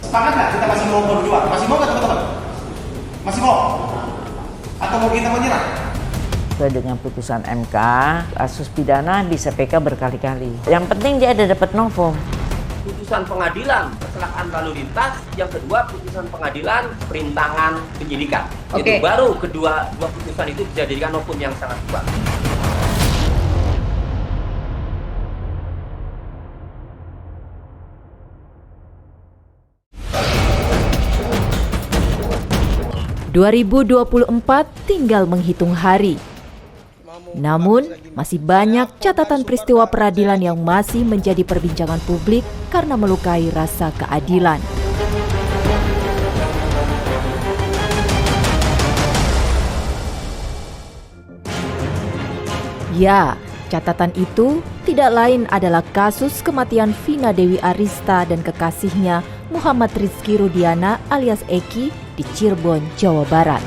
Sepakat nggak kita masih mau berdua? Masih mau nggak teman-teman? Masih mau? Atau mau kita menyerah? Sesuai dengan putusan MK, kasus pidana di CPK berkali-kali. Yang penting dia ada dapat novum. Putusan pengadilan kecelakaan lalu lintas, yang kedua putusan pengadilan perintangan penyidikan. Itu baru dua putusan itu bisa dijadikan novum yang sangat kuat. ...2024 tinggal menghitung hari. Namun, masih banyak catatan peristiwa peradilan yang masih menjadi perbincangan publik karena melukai rasa keadilan. Ya, catatan itu tidak lain adalah kasus kematian Vina Dewi Arista dan kekasihnya Muhammad Rizky Rudiana alias Eki di Cirebon, Jawa Barat.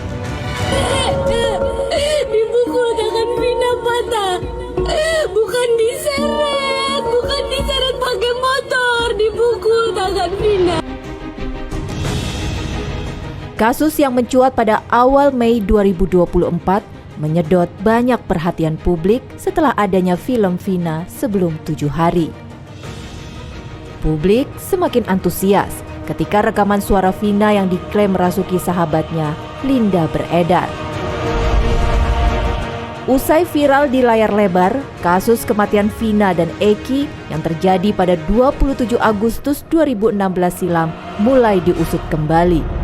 Dipukul tangan Vina patah. Bukan diseret pakai motor, dipukul tangan Vina. Kasus yang mencuat pada awal Mei 2024 menyedot banyak perhatian publik setelah adanya film Vina sebelum 7 hari. Publik semakin antusias ketika rekaman suara Vina yang diklaim merasuki sahabatnya, Linda, beredar. Usai viral di layar lebar, kasus kematian Vina dan Eki yang terjadi pada 27 Agustus 2016 silam mulai diusut kembali.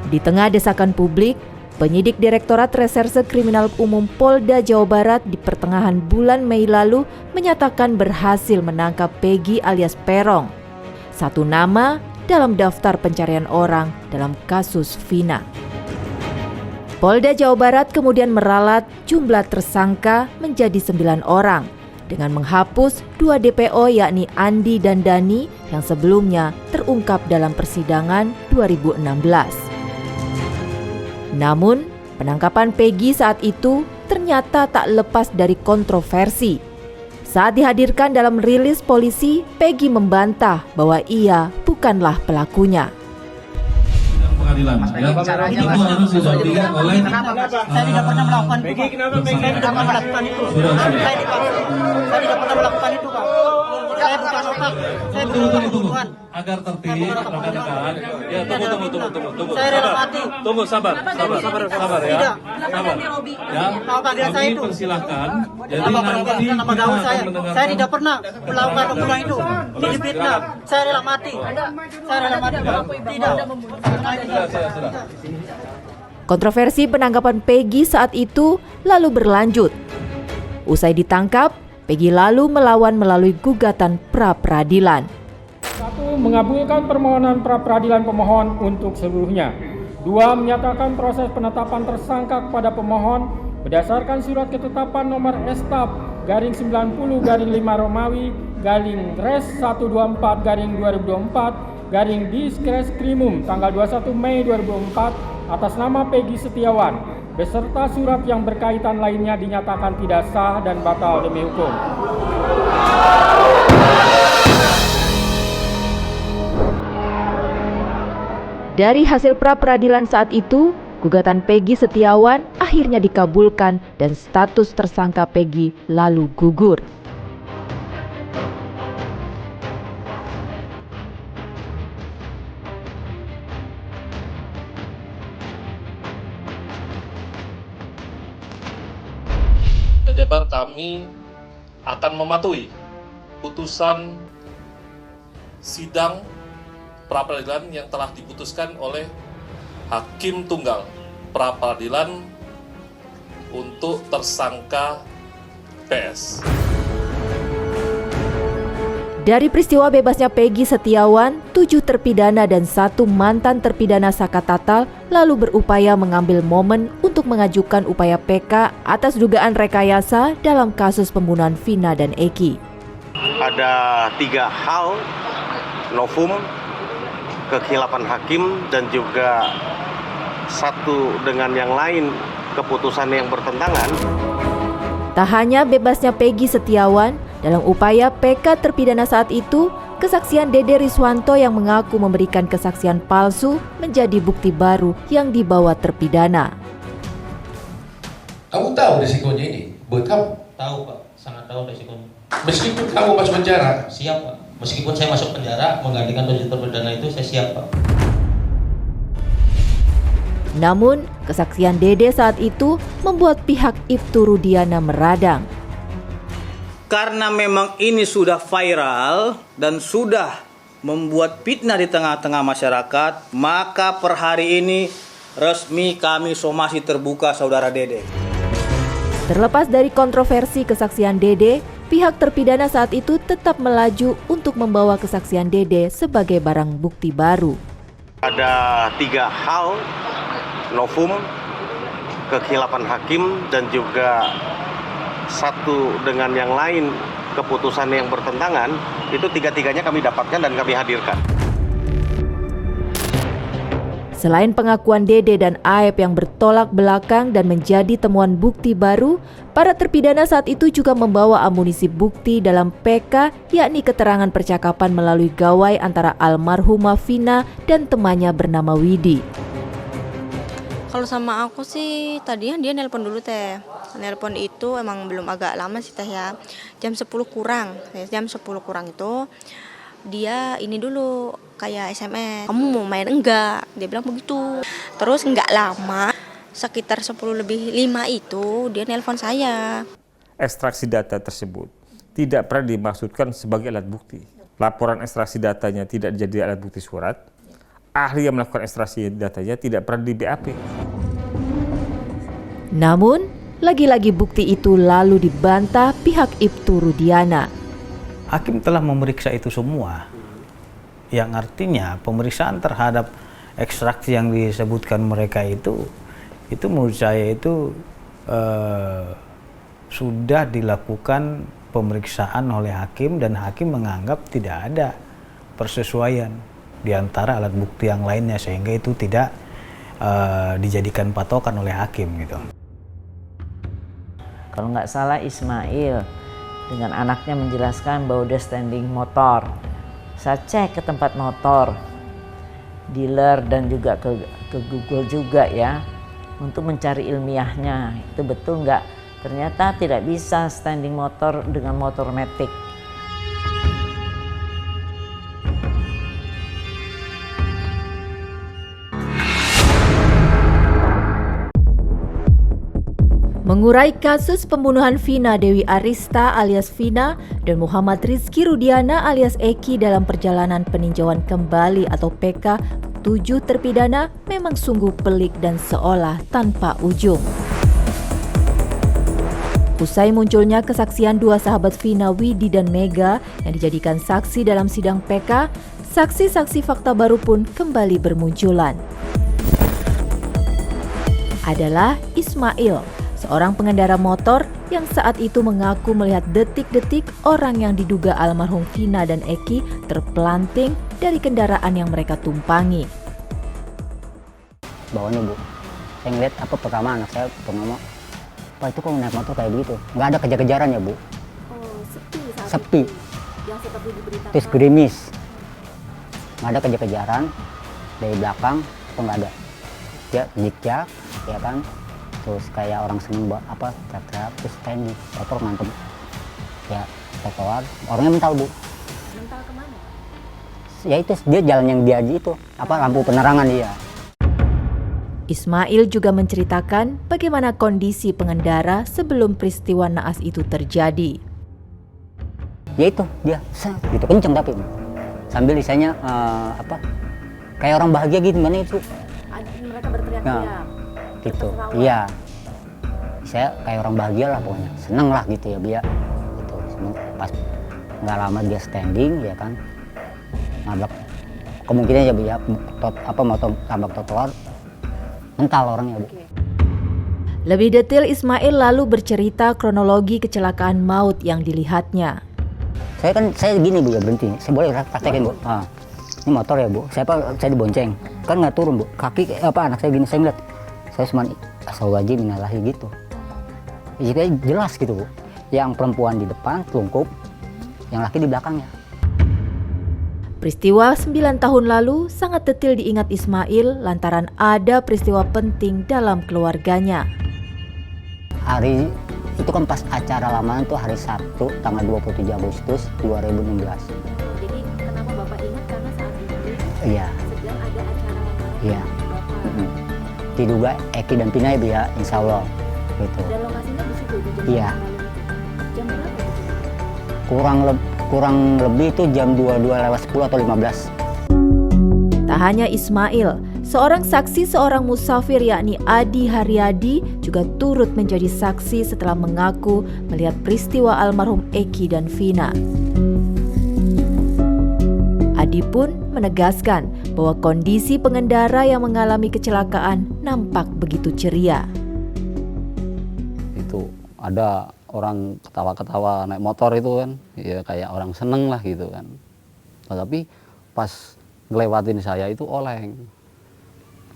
Di tengah desakan publik, penyidik Direktorat Reserse Kriminal Umum Polda Jawa Barat di pertengahan bulan Mei lalu menyatakan berhasil menangkap Peggy alias Perong, satu nama dalam daftar pencarian orang dalam kasus Vina. Polda Jawa Barat kemudian meralat jumlah tersangka menjadi 9 orang dengan menghapus 2 DPO yakni Andi dan Dani yang sebelumnya terungkap dalam persidangan 2016. Namun, penangkapan Peggy saat itu ternyata tak lepas dari kontroversi. Saat dihadirkan dalam rilis polisi, Peggy membantah bahwa ia bukanlah pelakunya. Pengadilan, itu harus didampingi oleh. Saya tidak pernah melakukan itu, Pak. Saya tidak pernah melakukan itu. Saya tidak pernah melakukan itu, Pak. Saya bukan otak. Saya bukan pembunuhan. Agar tertib, rekan-rekan. Ya, tunggu. Saya rela mati. Tunggu, sabar ya. Sabar. Ya. Mau panggilan saya itu. Persilahkan. Jadi Apa nanti panggilan nama gaul saya? Saya tidak pernah melakukan pembunuhan itu. Ini fitnah. Saya rela mati. Saya rela mati, Pak. Tidak. Kontroversi penangkapan Peggy saat itu lalu berlanjut. Usai ditangkap, Peggy lalu melawan melalui gugatan pra-peradilan. 1. Mengabulkan permohonan pra-peradilan pemohon untuk seluruhnya. 2. Menyatakan proses penetapan tersangka kepada pemohon berdasarkan surat ketetapan nomor Estap garing 90 garing 5 Romawi garing Res 124 garing 2024 garing Diskreskrimum tanggal 21 Mei 2004 atas nama Peggy Setiawan beserta surat yang berkaitan lainnya dinyatakan tidak sah dan batal demi hukum. Dari hasil pra-peradilan saat itu, gugatan Peggy Setiawan akhirnya dikabulkan dan status tersangka Peggy lalu gugur. Debar kami akan mematuhi putusan sidang pra-peradilan yang telah diputuskan oleh Hakim Tunggal pra-peradilan untuk tersangka PS. Dari peristiwa bebasnya Peggy Setiawan, 7 terpidana dan 1 mantan terpidana Saka Tatal lalu berupaya mengambil momen untuk mengajukan upaya PK atas dugaan rekayasa dalam kasus pembunuhan Vina dan Eki. Ada 3 hal, novum, kekhilapan hakim, dan juga satu dengan yang lain keputusan yang bertentangan. Tak hanya bebasnya Peggy Setiawan, dalam upaya PK terpidana saat itu, kesaksian Dede Riswanto yang mengaku memberikan kesaksian palsu menjadi bukti baru yang dibawa terpidana. Kamu tahu risikonya ini buat kamu? Tahu Pak, sangat tahu risikonya. Meskipun kamu masuk penjara? Siap Pak, meskipun saya masuk penjara menggantikan tujuan terpidana itu saya siap Pak. Namun, kesaksian Dede saat itu membuat pihak Ibtu Rudiana meradang. Karena memang ini sudah viral dan sudah membuat fitnah di tengah-tengah masyarakat, maka per hari ini resmi kami somasi terbuka saudara Dede. Terlepas dari kontroversi kesaksian Dede, pihak terpidana saat itu tetap melaju untuk membawa kesaksian Dede sebagai barang bukti baru. Ada 3 hal novum, kekhilapan hakim, dan juga satu dengan yang lain keputusan yang bertentangan. Itu 3-tiganya kami dapatkan dan kami hadirkan. Selain pengakuan Dede dan Aep yang bertolak belakang dan menjadi temuan bukti baru, para terpidana saat itu juga membawa amunisi bukti dalam PK, yakni keterangan percakapan melalui gawai antara almarhumah Vina dan temannya bernama Widi. Kalau sama aku sih tadinya dia nelpon dulu teh. Nelpon itu emang belum agak lama sih teh ya. Jam 10 kurang. Jam 10 kurang itu dia ini dulu kayak SMS. Kamu mau main enggak? Dia bilang begitu. Terus enggak lama sekitar 10:05 itu dia nelpon saya. Ekstraksi data tersebut tidak pernah dimaksudkan sebagai alat bukti. Laporan ekstraksi datanya tidak jadi alat bukti surat. Ahli yang melakukan ekstraksi datanya tidak pernah di BAP. Namun, lagi-lagi bukti itu lalu dibantah pihak Ibtu Rudiana. Hakim telah memeriksa itu semua, yang artinya pemeriksaan terhadap ekstraksi yang disebutkan mereka itu menurut saya itu sudah dilakukan pemeriksaan oleh hakim dan hakim menganggap tidak ada persesuaian di antara alat bukti yang lainnya sehingga itu tidak dijadikan patokan oleh hakim gitu. Kalau nggak salah Ismail dengan anaknya menjelaskan bahwa dia standing motor. Saya cek ke tempat motor, dealer dan juga ke Google juga ya untuk mencari ilmiahnya. Itu betul nggak? Ternyata tidak bisa standing motor dengan motor matic. Mengurai kasus pembunuhan Vina Dewi Arista alias Vina dan Muhammad Rizky Rudiana alias Eki dalam perjalanan peninjauan kembali atau PK 7 terpidana memang sungguh pelik dan seolah tanpa ujung. Usai munculnya kesaksian dua sahabat Vina, Widi dan Mega yang dijadikan saksi dalam sidang PK, saksi-saksi fakta baru pun kembali bermunculan. Adalah Ismail, seorang pengendara motor yang saat itu mengaku melihat detik-detik orang yang diduga almarhum Vina dan Eki terpelanting dari kendaraan yang mereka tumpangi. Bawahnya Bu, saya ngeliat pertama anak saya pertama, Pak itu kok naik motor kayak begitu? Nggak ada kejar-kejaran ya Bu? Sepi. Yang seperti diberitakan. Terus gerimis. Nggak ada kejar-kejaran dari belakang, kok nggak ada. Dia zigzag, ya kan? Terus kayak orang seneng teriak-teriak, terus standing, motor ngantem. Ya, trotoar, orangnya mental Bu. Mental kemana? Ya itu, dia jalan yang dia itu, lampu penerangan dia. Ismail juga menceritakan bagaimana kondisi pengendara sebelum peristiwa naas itu terjadi. Ya itu, dia gitu kenceng tapi sambil lisannya kayak orang bahagia gitu, mana itu? Mereka berteriak-teriak. Nah, gitu, iya. Saya kayak orang bahagia lah pokoknya, seneng lah gitu ya dia. Gitu, pas nggak lama dia standing ya kan, nabrak kemungkinan ya mau tabrak trotoar. Mental orangnya Bu. Lebih detail Ismail lalu bercerita kronologi kecelakaan maut yang dilihatnya. Saya gini Bu ya berhenti. Saya boleh praktekin Bu. Ini motor ya Bu. Saya dibonceng. Kan nggak turun Bu. Kaki anak saya gini saya ngeliat. Saya cuma asawajib minalahi gitu. Jadi jelas gitu Bu. Yang perempuan di depan telungkup, yang laki di belakangnya. Peristiwa 9 tahun lalu sangat detil diingat Ismail lantaran ada peristiwa penting dalam keluarganya. Hari itu kan pas acara lamaran tuh hari Sabtu tanggal 27 Agustus 2016. Jadi kenapa Bapak ingat karena saat itu Iya. sedang ada acara lamaran. Iya. Diduga Eki dan Pina ya, insya Allah gitu. Dan lokasinya di situ di jam Iya. Jam berapa itu? Kurang lebih itu jam 22:10 atau 15. Tak hanya Ismail, seorang saksi seorang musafir yakni Adi Haryadi juga turut menjadi saksi setelah mengaku melihat peristiwa almarhum Eki dan Vina. Adi pun menegaskan bahwa kondisi pengendara yang mengalami kecelakaan nampak begitu ceria. Itu ada orang ketawa-ketawa naik motor itu kan, ya kayak orang seneng lah gitu kan. Tapi pas ngelewatin saya itu oleng,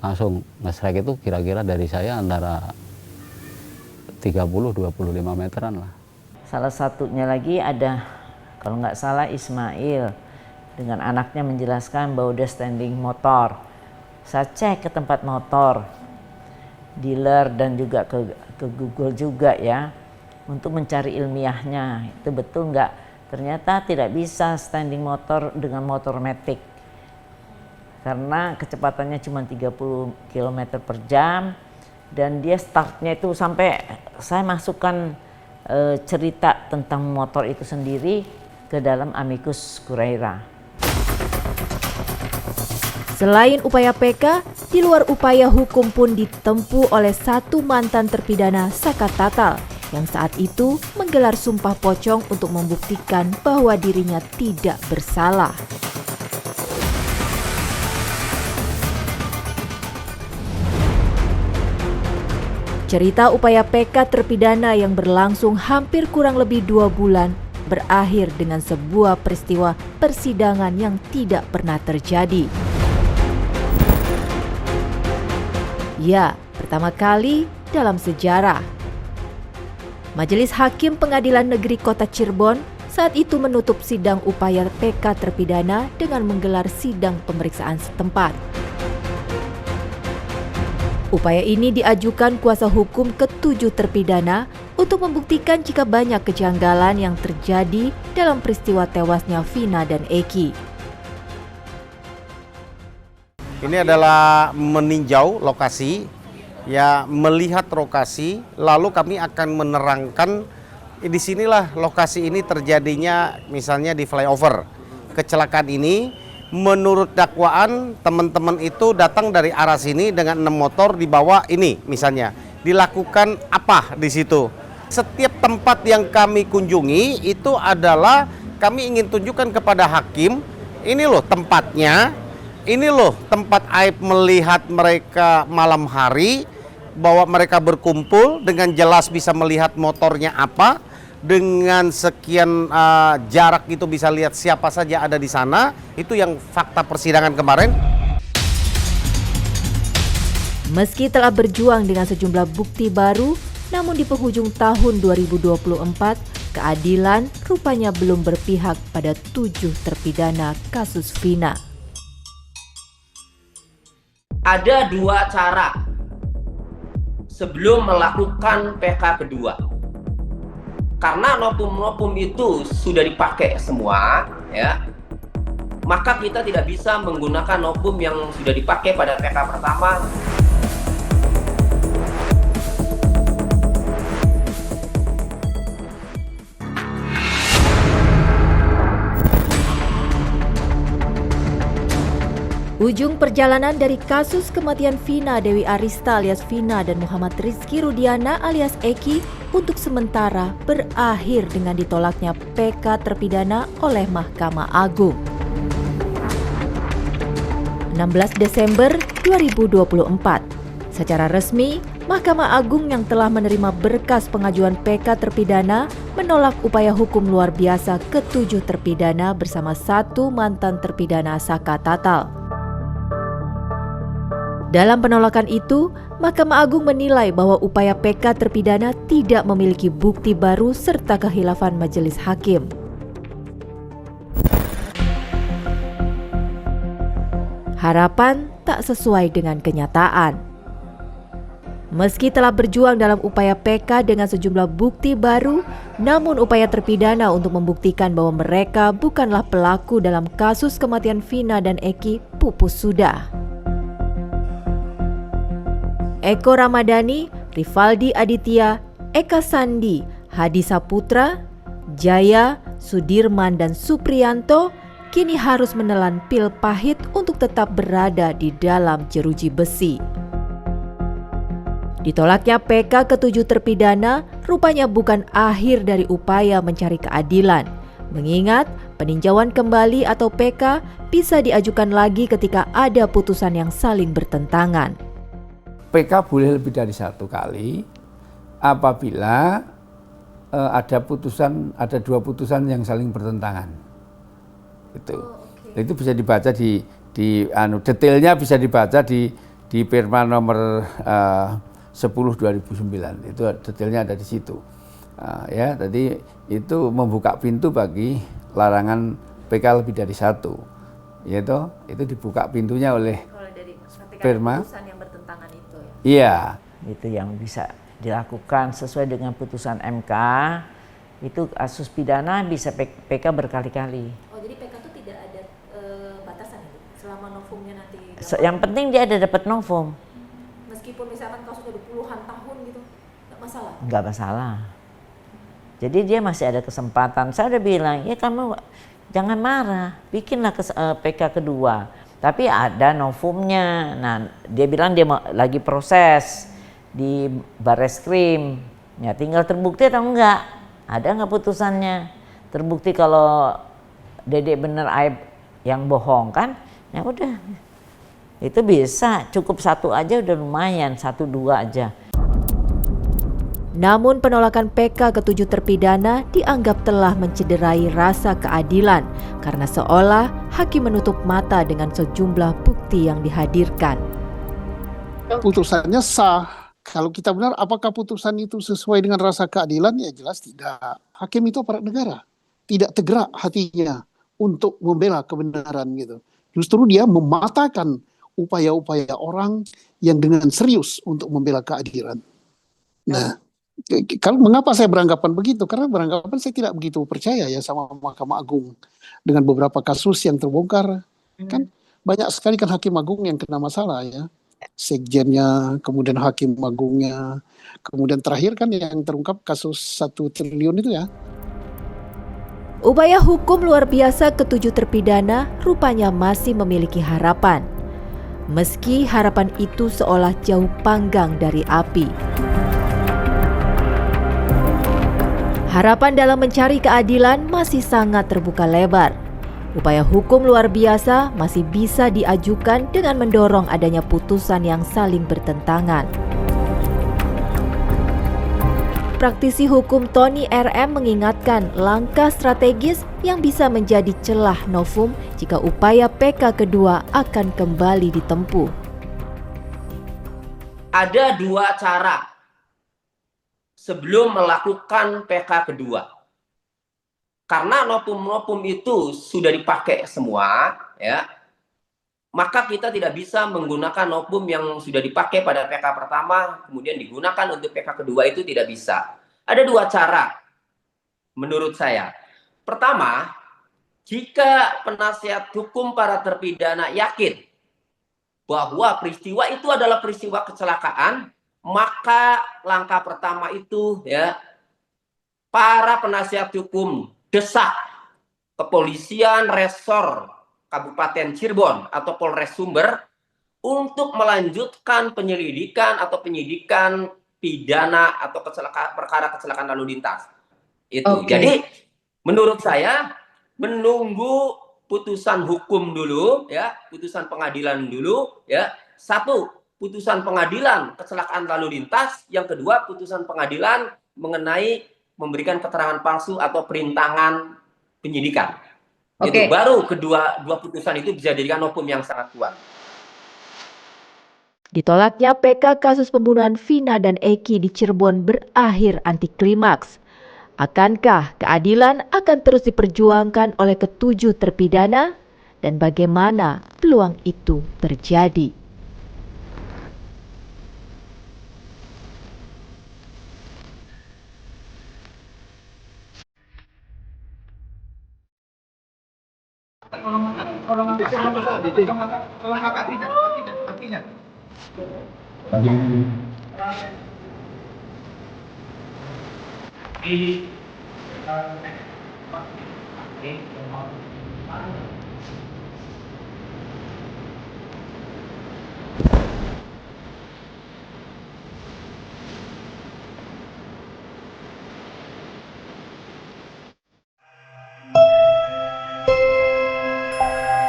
langsung ngesrek itu kira-kira dari saya antara 30-25 meteran lah. Salah satunya lagi ada, kalau nggak salah Ismail dengan anaknya menjelaskan bahwa udah standing motor. Saya cek ke tempat motor, dealer dan juga ke Google juga ya, untuk mencari ilmiahnya itu betul nggak. Ternyata tidak bisa standing motor dengan motor matic karena kecepatannya cuma 30 km per jam dan dia startnya itu sampai saya masukkan cerita tentang motor itu sendiri ke dalam Amicus Curiae. Selain upaya PK, di luar upaya hukum pun ditempuh oleh satu mantan terpidana Saka Tatal yang saat itu menggelar sumpah pocong untuk membuktikan bahwa dirinya tidak bersalah. Cerita upaya PK terpidana yang berlangsung hampir kurang lebih 2 bulan berakhir dengan sebuah peristiwa persidangan yang tidak pernah terjadi. Ya, pertama kali dalam sejarah. Majelis Hakim Pengadilan Negeri Kota Cirebon saat itu menutup sidang upaya PK terpidana dengan menggelar sidang pemeriksaan setempat. Upaya ini diajukan kuasa hukum ke-7 terpidana untuk membuktikan jika banyak kejanggalan yang terjadi dalam peristiwa tewasnya Vina dan Eki. Ini adalah meninjau lokasi, ya melihat lokasi, lalu kami akan menerangkan di sinilah lokasi ini terjadinya misalnya di flyover. Kecelakaan ini menurut dakwaan teman-teman itu datang dari arah sini dengan 6 motor dibawa ini misalnya. Dilakukan apa di situ? Setiap tempat yang kami kunjungi itu adalah kami ingin tunjukkan kepada hakim, ini loh tempatnya. Ini loh tempat Aib melihat mereka malam hari, bahwa mereka berkumpul dengan jelas bisa melihat motornya apa, dengan sekian jarak itu bisa lihat siapa saja ada di sana. Itu yang fakta persidangan kemarin. Meski telah berjuang dengan sejumlah bukti baru, namun di penghujung tahun 2024, keadilan rupanya belum berpihak pada 7 terpidana kasus Vina. Ada 2 cara sebelum melakukan PK kedua. Karena nopum-nopum itu sudah dipakai semua, ya, maka kita tidak bisa menggunakan nopum yang sudah dipakai pada PK pertama. Ujung perjalanan dari kasus kematian Vina Dewi Arista alias Vina dan Muhammad Rizky Rudiana alias Eki untuk sementara berakhir dengan ditolaknya PK terpidana oleh Mahkamah Agung. 16 Desember 2024, secara resmi Mahkamah Agung yang telah menerima berkas pengajuan PK terpidana menolak upaya hukum luar biasa ke-7 terpidana bersama 1 mantan terpidana Saka Tatal. Dalam penolakan itu, Mahkamah Agung menilai bahwa upaya PK terpidana tidak memiliki bukti baru serta kekhilafan majelis hakim. Harapan tak sesuai dengan kenyataan. Meski telah berjuang dalam upaya PK dengan sejumlah bukti baru, namun upaya terpidana untuk membuktikan bahwa mereka bukanlah pelaku dalam kasus kematian Vina dan Eki pupus sudah. Eko Ramadhani, Rivaldi Aditya, Eka Sandi, Hadi Saputra, Jaya, Sudirman, dan Supriyanto kini harus menelan pil pahit untuk tetap berada di dalam jeruji besi. Ditolaknya PK ke-7 terpidana rupanya bukan akhir dari upaya mencari keadilan, mengingat peninjauan kembali atau PK bisa diajukan lagi ketika ada putusan yang saling bertentangan. PK boleh lebih dari 1 kali apabila ada 2 putusan yang saling bertentangan. Itu bisa dibaca di detailnya bisa dibaca di Perma nomor 10/2009. Itu detailnya ada di situ. Ya, tadi itu membuka pintu bagi larangan PK lebih dari 1. Yaitu itu dibuka pintunya oleh Perma. Iya, itu yang bisa dilakukan sesuai dengan putusan MK. Itu kasus pidana bisa PK berkali-kali. Oh, jadi PK itu tidak ada batasan itu selama novumnya nanti. Yang penting dia ada dapat novum. Meskipun misalkan kasusnya udah puluhan tahun gitu, nggak masalah. Nggak masalah. Jadi dia masih ada kesempatan. Saya udah bilang, ya kamu jangan marah, bikinlah PK kedua. Tapi ada novumnya. Nah, dia bilang dia lagi proses di Barreskrim. Ya, tinggal terbukti atau enggak. Ada enggak putusannya? Terbukti kalau Dedek bener aib yang bohong kan? Ya udah. Itu bisa, cukup 1 aja udah lumayan, 1-2 aja. Namun penolakan PK ke-7 terpidana dianggap telah mencederai rasa keadilan karena seolah hakim menutup mata dengan sejumlah bukti yang dihadirkan. Putusannya sah. Kalau kita benar, apakah putusan itu sesuai dengan rasa keadilan? Ya jelas tidak. Hakim itu aparat negara. Tidak tergerak hatinya untuk membela kebenaran gitu. Justru dia mematahkan upaya-upaya orang yang dengan serius untuk membela keadilan. Nah, kalau mengapa saya beranggapan begitu? Karena beranggapan saya tidak begitu percaya ya sama Mahkamah Agung dengan beberapa kasus yang terbongkar. Kan banyak sekali kan hakim agung yang kena masalah ya, sekjennya, kemudian hakim agungnya, kemudian terakhir kan yang terungkap kasus 1 triliun itu ya. Upaya hukum luar biasa ke-7 terpidana rupanya masih memiliki harapan, meski harapan itu seolah jauh panggang dari api. Harapan dalam mencari keadilan masih sangat terbuka lebar. Upaya hukum luar biasa masih bisa diajukan dengan mendorong adanya putusan yang saling bertentangan. Praktisi hukum Tony RM mengingatkan langkah strategis yang bisa menjadi celah novum jika upaya PK kedua akan kembali ditempuh. Ada 2 cara sebelum melakukan PK kedua. Karena novum-novum itu sudah dipakai semua, ya, maka kita tidak bisa menggunakan novum yang sudah dipakai pada PK pertama, kemudian digunakan untuk PK kedua, itu tidak bisa. Ada 2 cara menurut saya. Pertama, jika penasihat hukum para terpidana yakin bahwa peristiwa itu adalah peristiwa kecelakaan, maka langkah pertama itu ya, para penasihat hukum desak kepolisian resor Kabupaten Cirebon atau Polres Sumber untuk melanjutkan penyelidikan atau penyidikan pidana atau perkara kecelakaan lalu lintas. Itu. Jadi menurut saya menunggu putusan hukum dulu ya, putusan pengadilan dulu ya. 1, putusan pengadilan kecelakaan lalu lintas, yang kedua putusan pengadilan mengenai memberikan keterangan palsu atau perintangan penyidikan. Itu baru dua putusan itu bisa dijadikan hukum yang sangat kuat. Ditolaknya PK kasus pembunuhan Vina dan Eki di Cirebon berakhir antiklimaks. Akankah keadilan akan terus diperjuangkan oleh ketujuh terpidana? Dan bagaimana peluang itu terjadi? Di